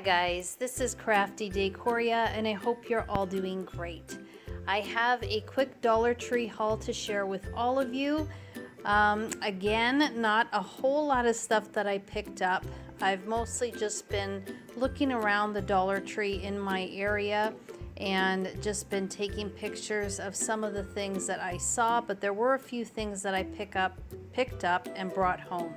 guys, this is Crafty Decoria and I hope you're all doing great. I have a quick Dollar Tree haul to share with all of you. Again, not a whole lot of stuff that I picked up. I've mostly just been looking around the Dollar Tree in my area and just been taking pictures of some of the things that I saw, but there were a few things that I picked up and brought home.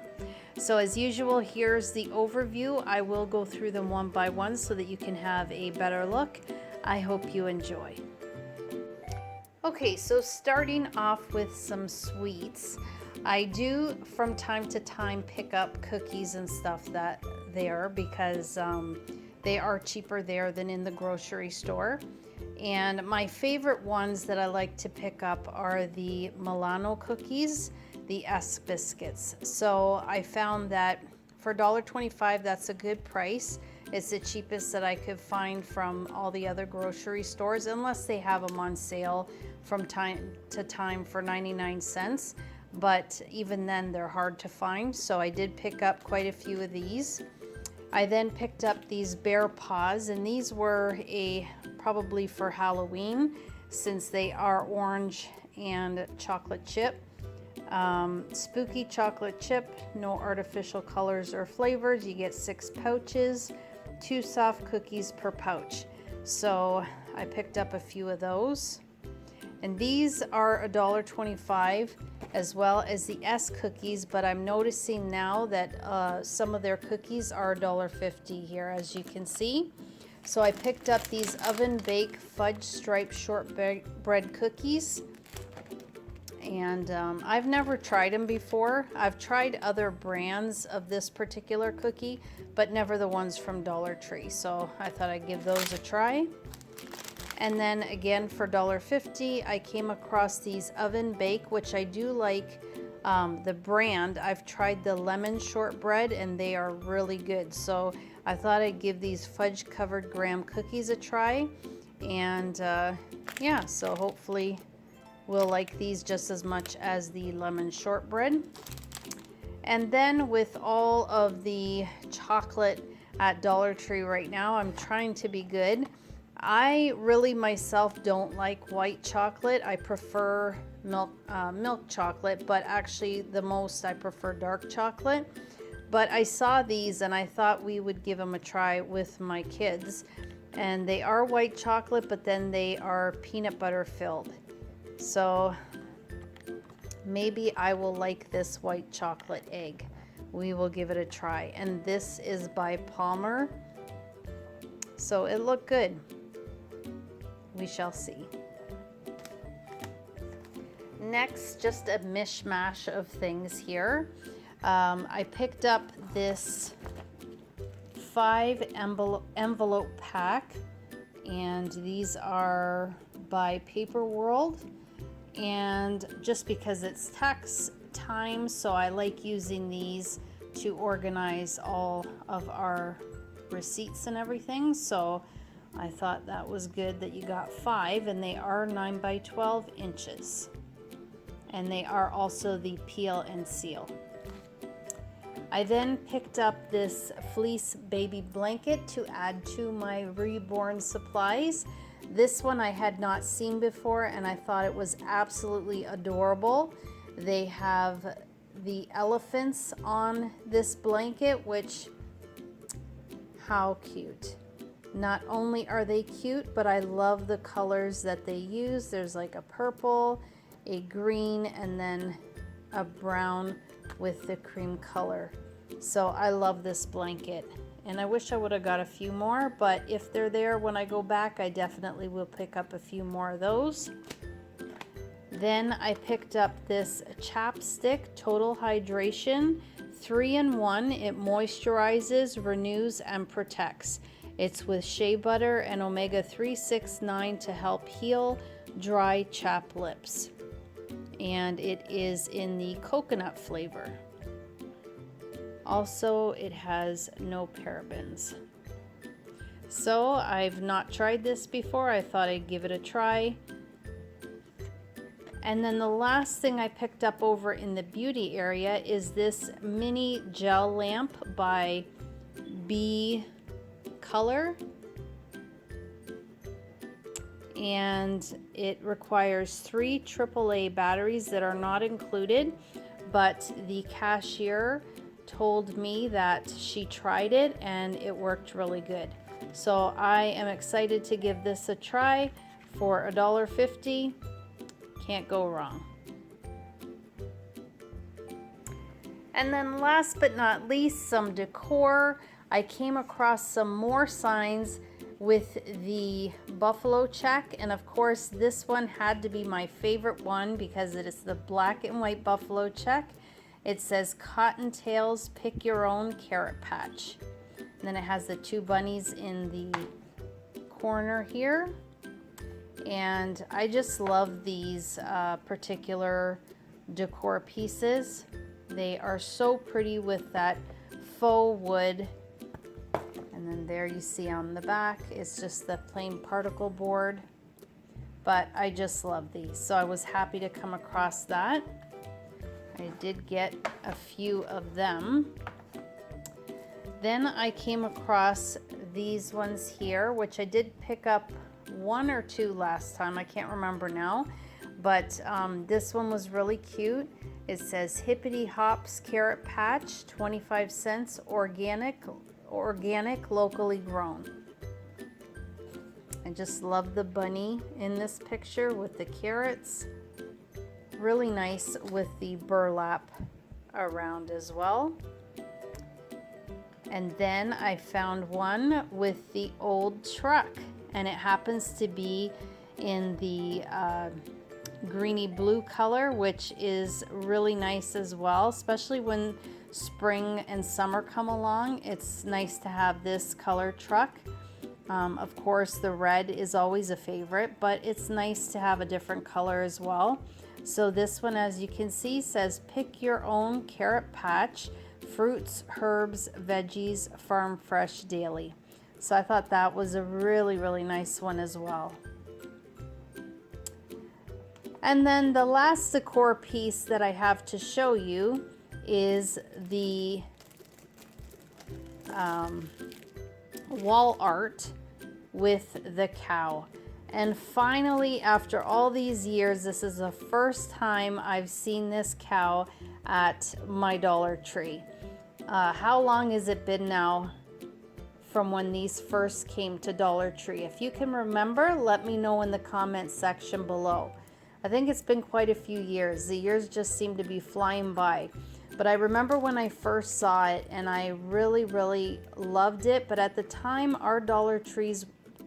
So as usual, here's the overview. I will go through them one by one so that you can have a better look. I hope you enjoy. Okay, so starting off with some sweets. I do from time to time pick up cookies and stuff that there because they are cheaper there than in the grocery store. And my favorite ones that I like to pick up are the Milano cookies, the S biscuits. So I found that for $1.25, that's a good price. It's the cheapest that I could find from all the other grocery stores, unless they have them on sale from time to time for 99 cents. But even then, they're hard to find. So I did pick up quite a few of these. I then picked up these bear paws, and these were probably for Halloween, since they are orange and chocolate chip. Spooky chocolate chip, no artificial colors or flavors. You get 6 pouches, 2 soft cookies per pouch. So I picked up a few of those. And these are $1.25, as well as the S cookies, but I'm noticing now that some of their cookies are $1.50 here, as you can see. So I picked up these oven bake fudge stripe shortbread cookies. And I've never tried them before. I've tried other brands of this particular cookie, but never the ones from Dollar Tree. So I thought I'd give those a try. And then again for $1.50, I came across these oven bake, which I do like the brand. I've tried the lemon shortbread and they are really good. So I thought I'd give these fudge covered graham cookies a try. And yeah, so hopefully we'll like these just as much as the lemon shortbread. And then with all of the chocolate at Dollar Tree right now, I'm trying to be good. I really myself don't like white chocolate. I prefer milk chocolate, but actually the most I prefer dark chocolate. But I saw these and I thought we would give them a try with my kids. And they are white chocolate, but then they are peanut butter filled. So maybe I will like this white chocolate egg. We will give it a try. And this is by Palmer. So it looked good. We shall see. Next, just a mishmash of things here. I picked up this 5 envelope pack, and these are by Paper World. And just because it's tax time, so I like using these to organize all of our receipts and everything. So I thought that was good that you got 5, and they are 9 by 12 inches. And they are also the peel and seal. I then picked up this fleece baby blanket to add to my reborn supplies. This one I had not seen before, and I thought it was absolutely adorable. They have the elephants on this blanket, which, how cute. Not only are they cute, but I love the colors that they use. There's like a purple, a green, and then a brown with the cream color. So I love this blanket. And I wish I would have got a few more, but if they're there when I go back, I definitely will pick up a few more of those. Then I picked up this chapstick Total Hydration 3-in-1. It moisturizes, renews, and protects. It's with shea butter and omega-3, 6, 9 to help heal dry chapped lips. And it is in the coconut flavor. Also, it has no parabens. So I've not tried this before. I thought I'd give it a try. And then the last thing I picked up over in the beauty area is this mini gel lamp by B color. And it requires 3 AAA batteries that are not included, but the cashier told me that she tried it and it worked really good. So I am excited to give this a try for $1.50. Can't go wrong. And then last but not least, some decor. I came across some more signs with the buffalo check, and of course this one had to be my favorite one because it is the black and white buffalo check. It says Cottontails Pick Your Own Carrot Patch, and then it has the 2 bunnies in the corner here. And I just love these particular decor pieces. They are so pretty with that faux wood. And then there you see on the back, it's just the plain particle board. But I just love these. So I was happy to come across that. I did get a few of them. Then I came across these ones here, which I did pick up 1 or 2 last time. I can't remember now. But this one was really cute. It says Hippity Hops Carrot Patch, 25 cents, organic, locally grown. I just love the bunny in this picture with the carrots. Really nice with the burlap around as well. And then I found one with the old truck, and it happens to be in the greeny blue color, which is really nice as well, especially when spring and summer come along. It's nice to have this color truck. Of course, the red is always a favorite, but it's nice to have a different color as well. So this one, as you can see, says Pick Your Own Carrot Patch, fruits, herbs, veggies, farm fresh daily. So I thought that was a really, really nice one as well. And then the last decor piece that I have to show you is the wall art with the cow. And finally, after all these years, this is the first time I've seen this cow at my Dollar Tree. How long has it been now from when these first came to Dollar Tree? If you can remember, let me know in the comment section below. I think it's been quite a few years. The years just seem to be flying by. But I remember when I first saw it and I really, really loved it. But at the time, our Dollar Trees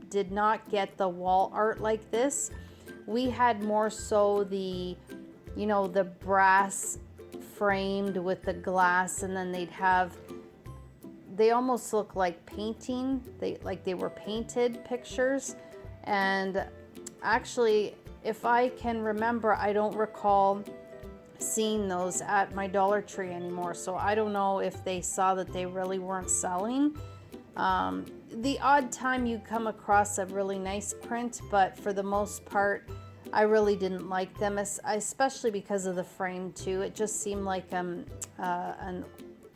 did not get the wall art like this. We had more so the, you know, the brass framed with the glass, and then they almost look like painting. They were painted pictures. And actually, if I can remember, I don't recall seeing those at my Dollar Tree anymore. So I don't know if they saw that they really weren't selling. The odd time you come across a really nice print, but for the most part, I really didn't like them, especially because of the frame too. It just seemed like an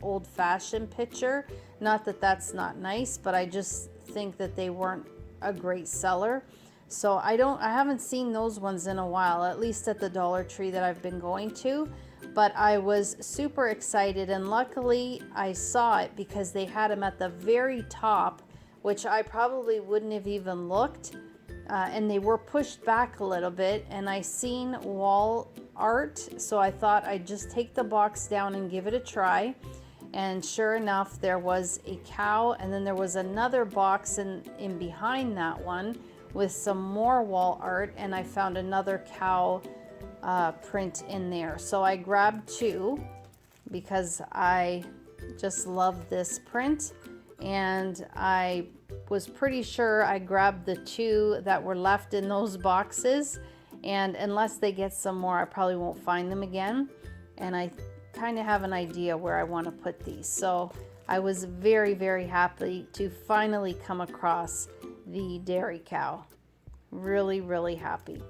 old-fashioned picture. Not that that's not nice, but I just think that they weren't a great seller. So I haven't seen those ones in a while, at least at the Dollar Tree that I've been going to. But I was super excited, and luckily I saw it because they had them at the very top, which I probably wouldn't have even looked. And they were pushed back a little bit, and I seen wall art, so I thought I'd just take the box down and give it a try. And sure enough, there was a cow, and then there was another box in behind that one with some more wall art, and I found another cow print in there. So I grabbed 2 because I just love this print, and I was pretty sure I grabbed the 2 that were left in those boxes, and unless they get some more, I probably won't find them again. And I kind of have an idea where I want to put these. So I was very, very happy to finally come across the dairy cow. Really, really happy.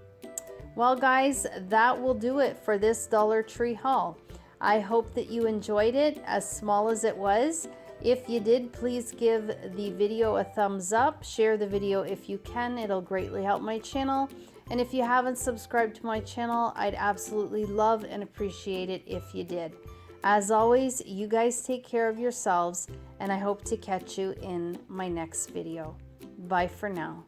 Well, guys, that will do it for this Dollar Tree haul. I hope that you enjoyed it, as small as it was. If you did, please give the video a thumbs up. Share the video if you can. It'll greatly help my channel. And if you haven't subscribed to my channel, I'd absolutely love and appreciate it if you did. As always, you guys take care of yourselves, and I hope to catch you in my next video. Bye for now.